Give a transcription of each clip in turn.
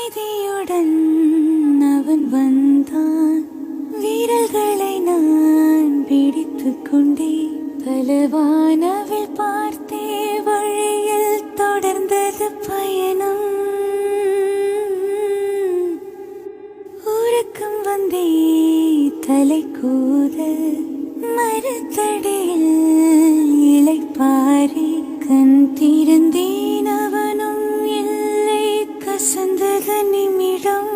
அமைதியுடன் அவன் வந்தான். வீரர்களை நான் பிடித்துக் கொண்டே பலவானவில் பார்த்தே வழியில் தொடர்ந்தது பயணம். உறக்கம் வந்தே தலை கூத மரத்தடியில் இளைப்பாரி கண் திறந்தேன். அவனும் இல்லை, கசந்தது நிமிடம்.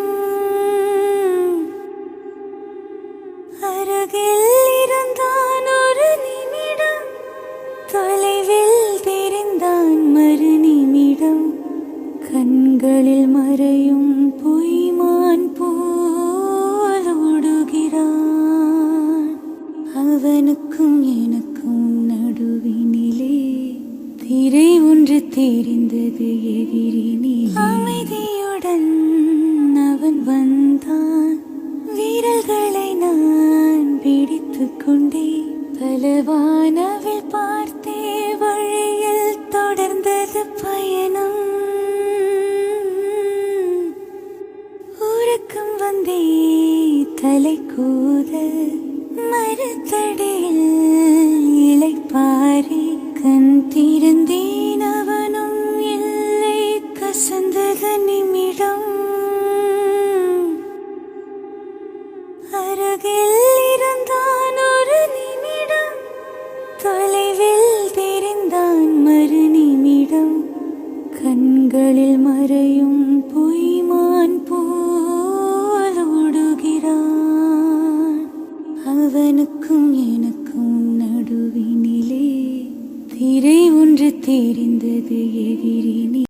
அருகில் இருந்தான் ஒரு நிமிடம், தொலைவில் தெரிந்தான் மறு நிமிடம். கண்களில் மறையும் பொய்மான் போல் ஓடுகிறான். அவனுக்கும் எனக்கும் நடுவினிலே திரை ஒன்று தெரிந்தது எதிரினிலே. அமைதியுடன் அவன் வந்தான். வீரர்களை நான் பிடித்துக் கொண்டே பலவானவில் பார்த்தே வழியில் தொடர்ந்தது பயணம். உறக்கம் வந்தே தலை கூத மரத்தடியில் இளைப்பாரி கண் திறந்தேன். அவனும் இல்லை, கசந்தது நிமிடம். அருகில் இருந்தான் ஒரு நிமிடம், தொலைவில் தெரிந்தான் மறு நிமிடம். கண்களில் மறையும் பொய்மான் போல் ஓடுகிறான். அவனுக்கும் எனக்கும் நடுவினிலே திரை ஒன்று தெரிந்தது எதிரினிலே.